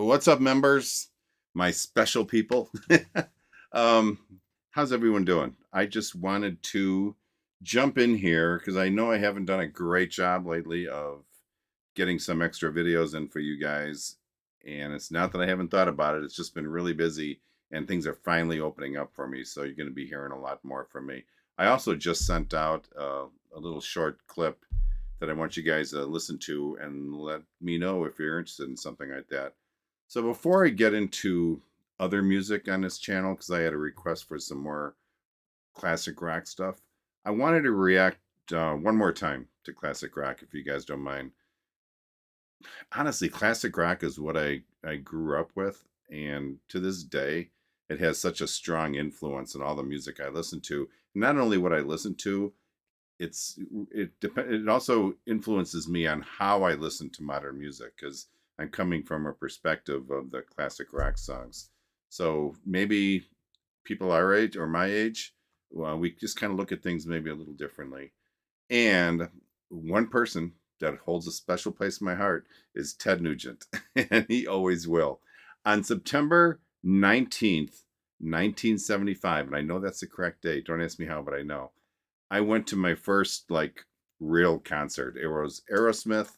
What's up, members? My special people. How's everyone doing? I just wanted to jump in here because I know I haven't done a great job lately of getting some extra videos in for you guys. And it's not that I haven't thought about it. It's just been really busy and things are finally opening up for me. So you're going to be hearing a lot more from me. I also just sent out a little short clip that I want you guys to listen to and let me know if you're interested in something like that. So before I get into other music on this channel, because I had a request for some more classic rock stuff, I wanted to react one more time to classic rock, if you guys don't mind. Honestly, classic rock is what I grew up with, and to this day, it has such a strong influence in all the music I listen to. Not only what I listen to, it also influences me on how I listen to modern music, because I'm coming from a perspective of the classic rock songs. So maybe people our age or my age, well, we just kind of look at things maybe a little differently. And one person that holds a special place in my heart is Ted Nugent, and he always will. On September 19th, 1975, and I know that's the correct date, don't ask me how, but I know, I went to my first real concert. It was Aerosmith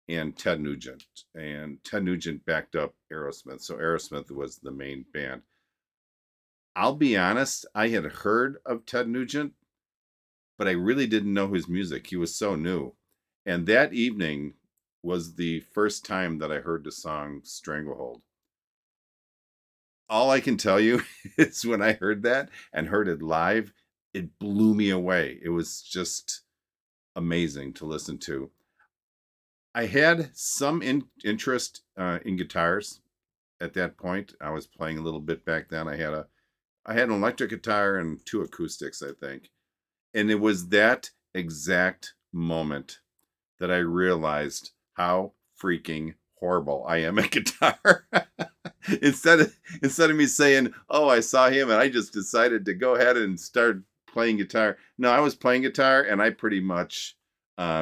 and Ted Nugent, and Ted Nugent backed up Aerosmith, so Aerosmith was the main band. I'll be honest, I had heard of Ted Nugent, but I really didn't know his music. He was so new. And that evening was the first time that I heard the song Stranglehold. All I can tell you is when I heard that and heard it live, it blew me away. It was just amazing to listen to. I had some interest in guitars at that point. I was playing a little bit back then. I had an electric guitar and 2 acoustics, I think. And it was that exact moment that I realized how freaking horrible I am at guitar. Instead of me saying, "Oh, I saw him and I just decided to go ahead and start playing guitar." No, I was playing guitar and I pretty much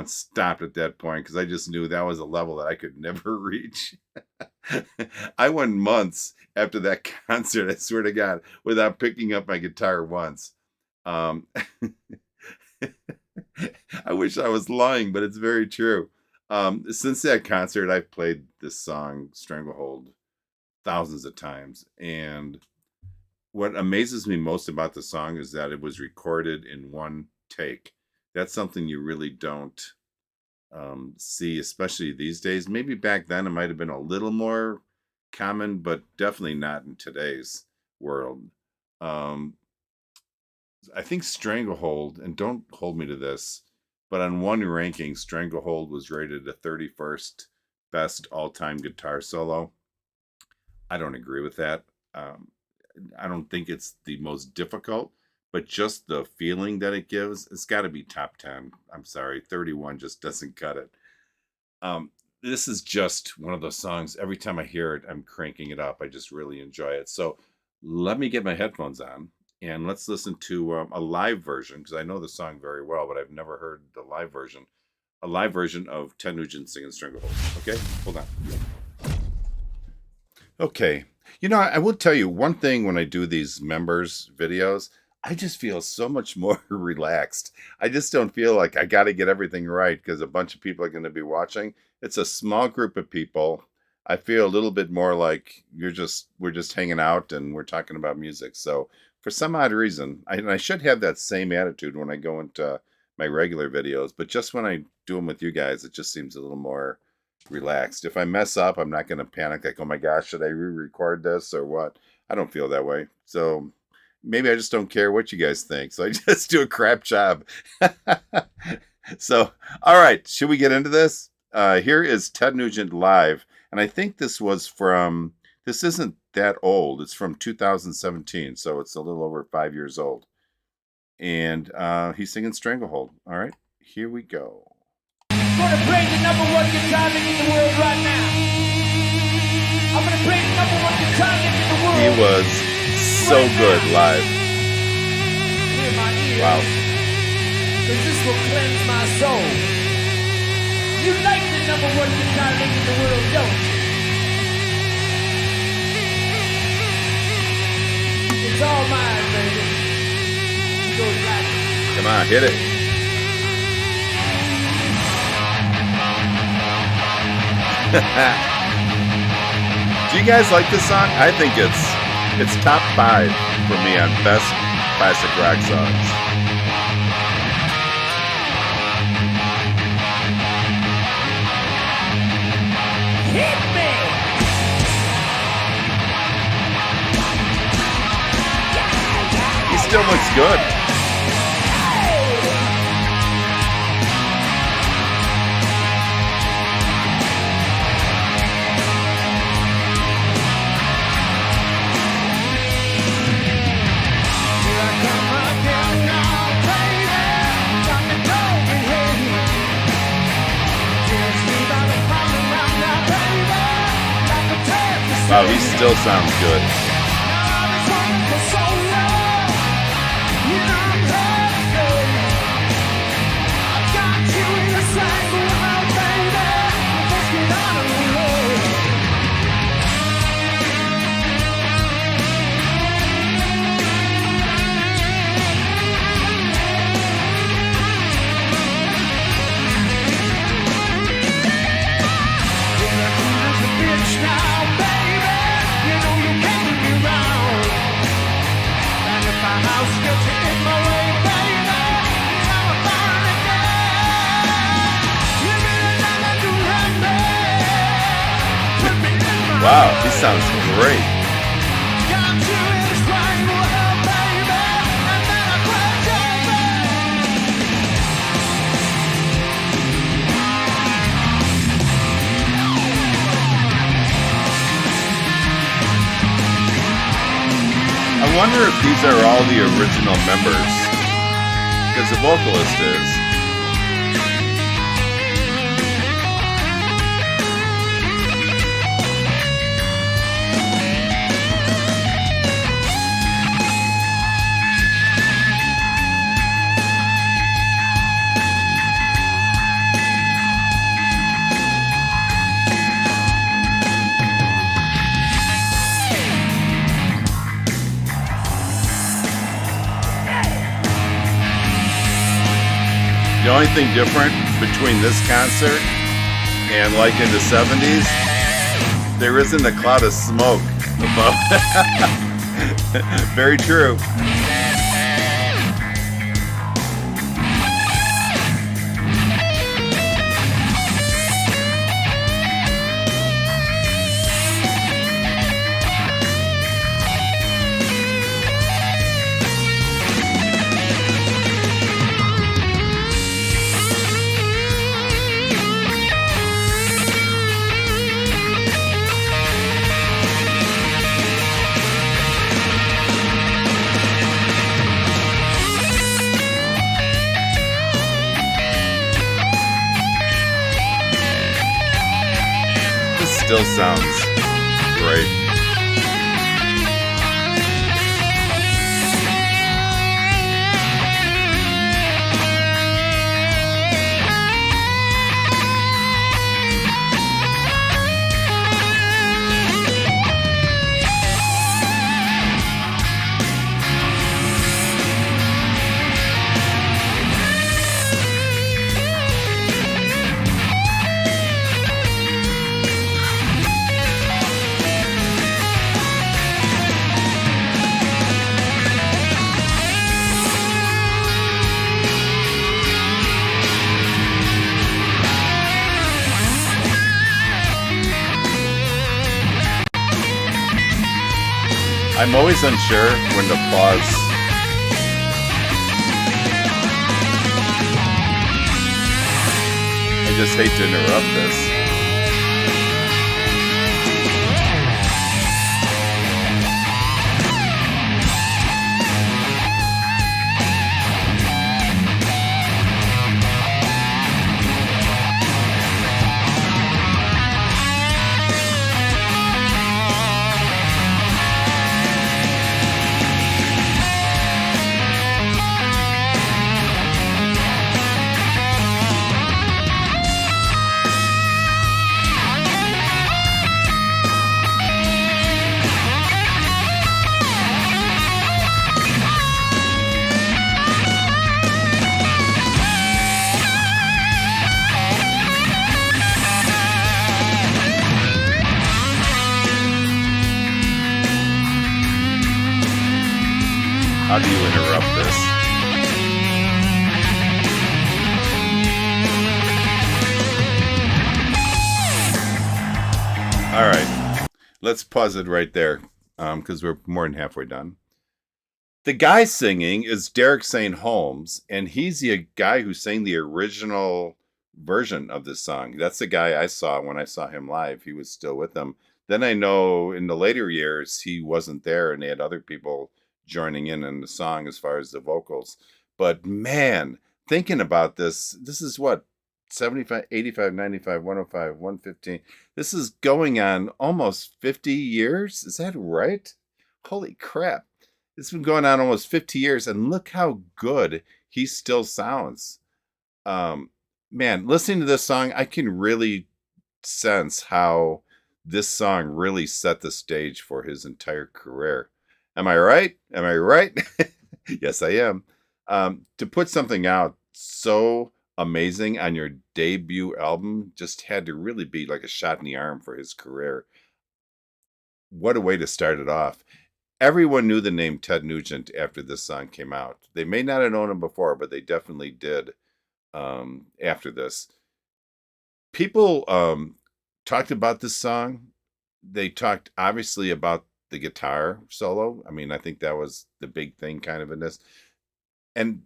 stopped at that point because I just knew that was a level that I could never reach. I went months after that concert, I swear to God, without picking up my guitar once. I wish I was lying, but it's very true. Since that concert, I've played this song, Stranglehold, thousands of times. And what amazes me most about the song is that it was recorded in one take. That's something you really don't see, especially these days. Maybe back then it might have been a little more common, but definitely not in today's world. I think Stranglehold, and don't hold me to this, but on one ranking, Stranglehold was rated the 31st best all-time guitar solo. I don't agree with that. I don't think it's the most difficult, but just the feeling that it gives, it's got to be top 10. I'm sorry, 31 just doesn't cut it. This is just one of those songs, every time I hear it, I'm cranking it up. I just really enjoy it. So let me get my headphones on and let's listen to a live version, because I know the song very well, but I've never heard the live version. A live version of Ted Nugent singing Stranglehold. Okay, hold on. Okay, I will tell you one thing when I do these members videos, I just feel so much more relaxed. I just don't feel like I got to get everything right because a bunch of people are going to be watching. It's a small group of people. I feel a little bit more like we're just hanging out and we're talking about music. So for some odd reason, I should have that same attitude when I go into my regular videos, but just when I do them with you guys, it just seems a little more relaxed. If I mess up, I'm not going to panic like, oh my gosh, should I re-record this or what? I don't feel that way. So maybe I just don't care what you guys think. So I just do a crap job. So, all right, should we get into this? Here is Ted Nugent live. And I think this isn't that old. It's from 2017. So it's a little over 5 years old. And he's singing Stranglehold. All right, here we go. I'm going to play the #1 guitar lick in the world right now. I'm going to play the #1 guitar lick in the world. He was so good live. Hear my ears. Wow. Because this will cleanse my soul. You like the #1 guitar lick in the world, don't you? on, hit it. Do you guys like this song? I think it's top 5 for me on best classic rock songs. Hit me! He still looks good. Wow, he still sounds good. Wow, he sounds great. I wonder if these are all the original members, because the vocalist is. The only thing different between this concert and like in the 70s, there isn't a cloud of smoke above. Very true. Still sounds great. I'm always unsure when to pause. I just hate to interrupt this. How do you interrupt this? All right, let's pause it right there because we're more than halfway done. The guy singing is Derek St. Holmes, and he's the guy who sang the original version of this song. That's the guy I saw when I saw him live. He was still with them. Then I know in the later years he wasn't there, and they had other people joining in the song as far as the vocals. But man, thinking about this is what, 75, 85, 95, 105, 115. This is going on almost 50 years. Is that right? Holy crap. It's been going on almost 50 years, and look how good he still sounds. Man, listening to this song, I can really sense how this song really set the stage for his entire career. Am I right? Am I right? Yes, I am. To put something out so amazing on your debut album just had to really be like a shot in the arm for his career. What a way to start it off. Everyone knew the name Ted Nugent after this song came out. They may not have known him before, but they definitely did after this. People talked about this song. They talked obviously about the guitar solo. I mean, I think that was the big thing kind of in this. And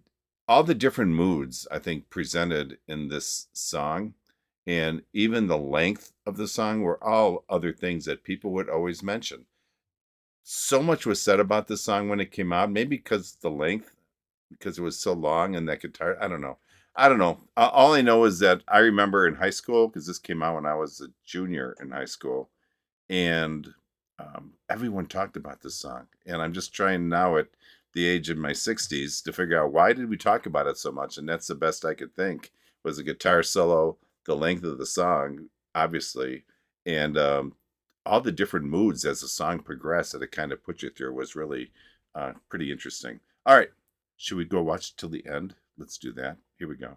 all the different moods, I think, presented in this song, and even the length of the song were all other things that people would always mention. So much was said about this song when it came out, maybe because the length, because it was so long, and that guitar, I don't know. All I know is that I remember in high school, because this came out when I was a junior in high school, and everyone talked about this song. And I'm just trying now at the age of my 60s to figure out why did we talk about it so much, and that's the best I could think was the guitar solo, the length of the song, obviously, and all the different moods as the song progressed that it kind of put you through was really pretty interesting. All right, should we go watch till the end? Let's do that. Here we go.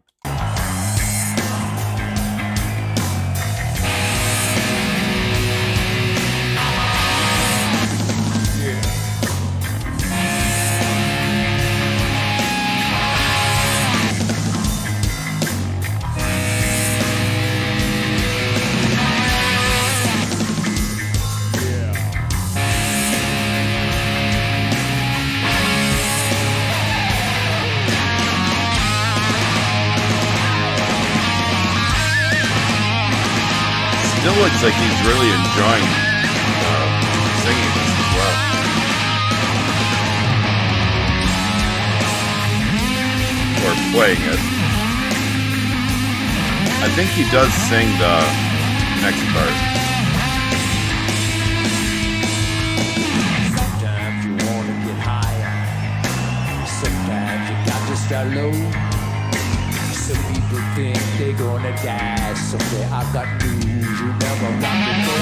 Still looks like he's really enjoying singing this as well. Or playing it. I think he does sing the next part. Sometimes you want to get higher. Sometimes you got to start low. Some people think they're gonna die someday. I got news, you never rock and roll.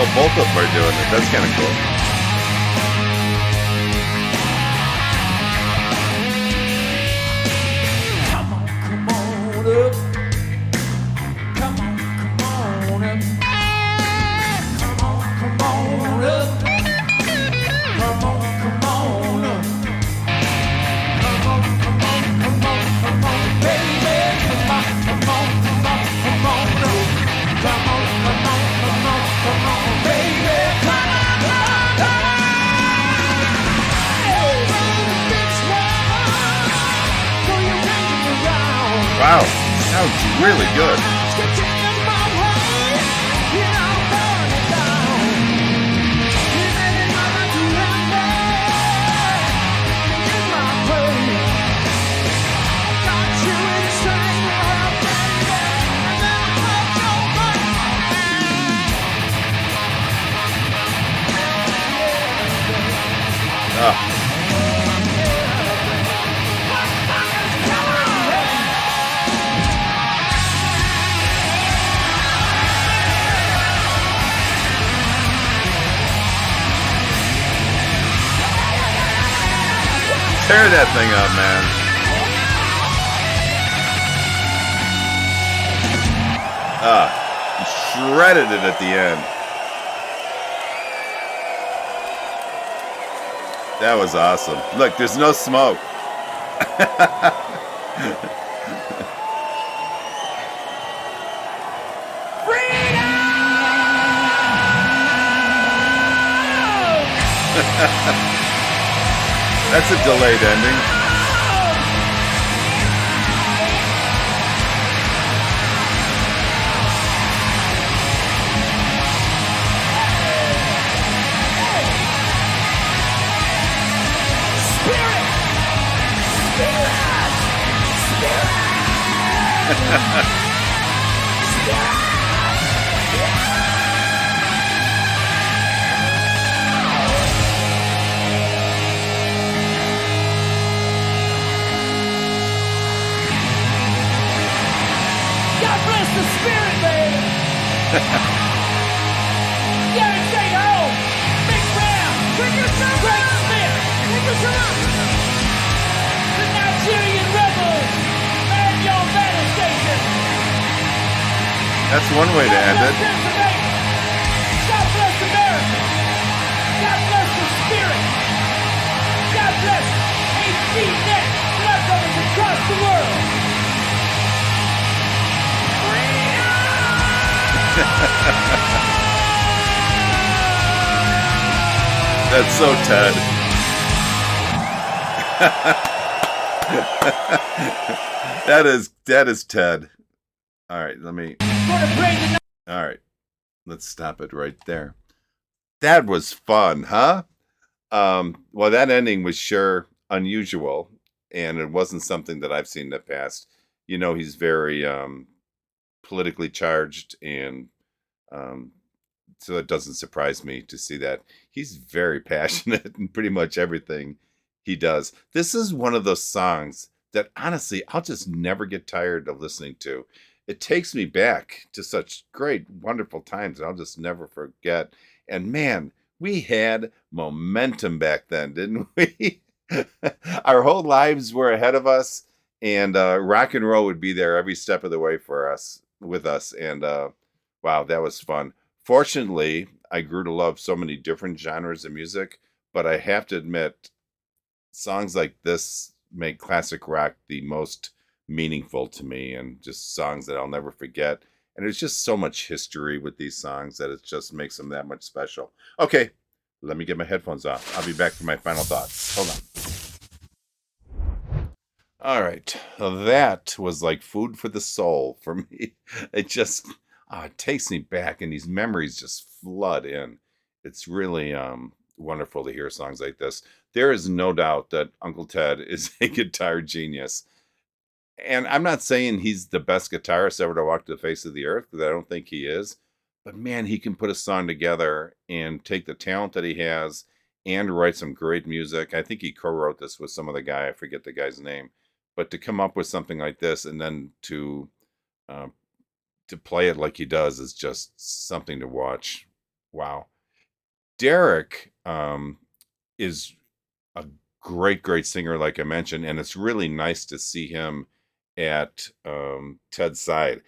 Oh, both of them are doing it. That's kind of cool. Come on up. Come on up. Come on up. Come on up. Come on, baby. Come on up. Come on, baby. Come on. Wow, sounds really good. Tear that thing up, man. He shredded it at the end. That was awesome. Look, there's no smoke. That's a delayed ending. God bless the spirit, baby. Gary J. Holmes, Big Brown, Greg Smith, the Nigerian rebels, man your battle station. That's one way to end it. God bless America. God bless the spirit. God bless HD-Net, blood brothers across the world. That's so Ted. that is Ted. All right, all right, let's stop it right there. That was fun, huh? Well, that ending was sure unusual, and it wasn't something that I've seen in the past. You know, he's very politically charged, and so it doesn't surprise me to see that. He's very passionate in pretty much everything he does. This is one of those songs that honestly I'll just never get tired of listening to. It takes me back to such great, wonderful times, and I'll just never forget. And man, we had momentum back then, didn't we? Our whole lives were ahead of us, and rock and roll would be there every step of the way for us, with us. And wow, that was fun. Fortunately, I grew to love so many different genres of music, but I have to admit, songs like this make classic rock the most meaningful to me, and just songs that I'll never forget. And there's just so much history with these songs that it just makes them that much special. Okay, let me get my headphones off. I'll be back for my final thoughts. Hold on. All right, well, that was like food for the soul for me. It just it takes me back, and these memories just flood in. It's really wonderful to hear songs like this. There is no doubt that Uncle Ted is a guitar genius. And I'm not saying he's the best guitarist ever to walk the face of the earth, because I don't think he is. But man, he can put a song together and take the talent that he has and write some great music. I think he co-wrote this with some other guy. I forget the guy's name. But to come up with something like this, and then to play it like he does, is just something to watch. Wow. Derek is a great singer, like I mentioned, and it's really nice to see him at Ted's side.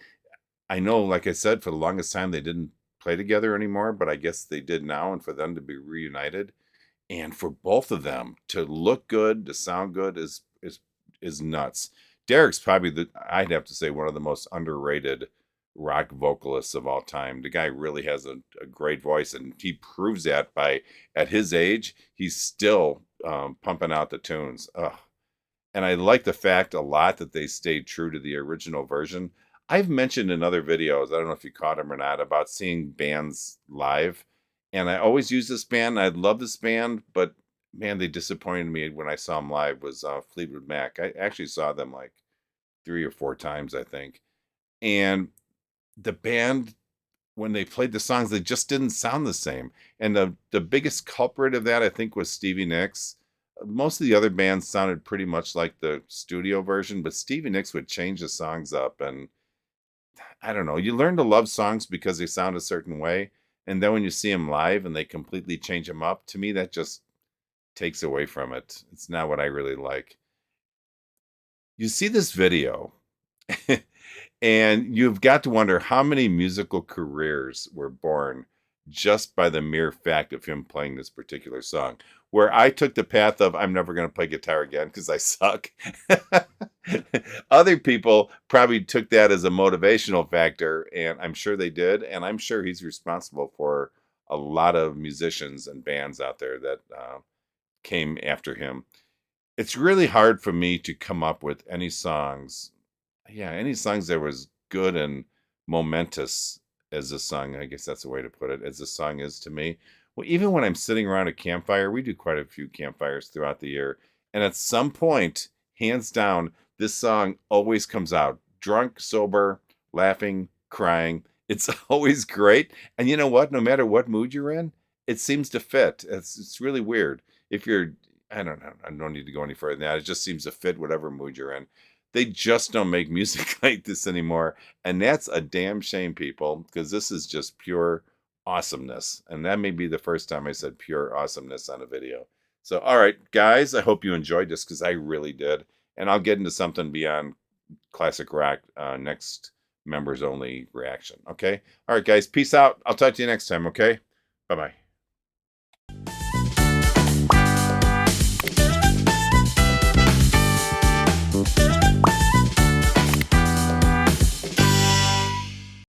I know, like I said, for the longest time they didn't play together anymore, but I guess they did now, and for them to be reunited, and for both of them to look good, to sound good, is nuts. Derek's probably I'd have to say, one of the most underrated rock vocalists of all time. The guy really has a great voice, and he proves that by, at his age, he's still pumping out the tunes. Ugh. And I like the fact a lot that they stayed true to the original version. I've mentioned in other videos, I don't know if you caught them or not, about seeing bands live. And I always use this band. I love this band, but man, they disappointed me when I saw them live, was Fleetwood Mac. I actually saw them like 3 or 4 times, I think. And the band, when they played the songs, they just didn't sound the same. And the biggest culprit of that, I think, was Stevie Nicks. Most of the other bands sounded pretty much like the studio version, but Stevie Nicks would change the songs up. And I don't know, you learn to love songs because they sound a certain way. And then when you see them live and they completely change them up, to me, that just takes away from it. It's not what I really like. You see this video and you've got to wonder how many musical careers were born just by the mere fact of him playing this particular song. Where I took the path of I'm never going to play guitar again because I suck. Other people probably took that as a motivational factor, and I'm sure they did. And I'm sure he's responsible for a lot of musicians and bands out there that came after him. It's really hard for me to come up with any songs, any songs that was good and momentous as a song. I guess that's the way to put it, as a song is to me. Well, even when I'm sitting around a campfire, we do quite a few campfires throughout the year. And at some point, hands down, this song always comes out. Drunk, sober, laughing, crying. It's always great. And you know what? No matter what mood you're in, it seems to fit. It's really weird. If you're, I don't know, I don't need to go any further than that. It just seems to fit whatever mood you're in. They just don't make music like this anymore. And that's a damn shame, people, because this is just pure awesomeness. And that may be the first time I said pure awesomeness on a video. So, all right, guys, I hope you enjoyed this because I really did. And I'll get into something beyond classic rock next members only reaction. Okay. All right, guys, peace out. I'll talk to you next time. Okay. Bye-bye.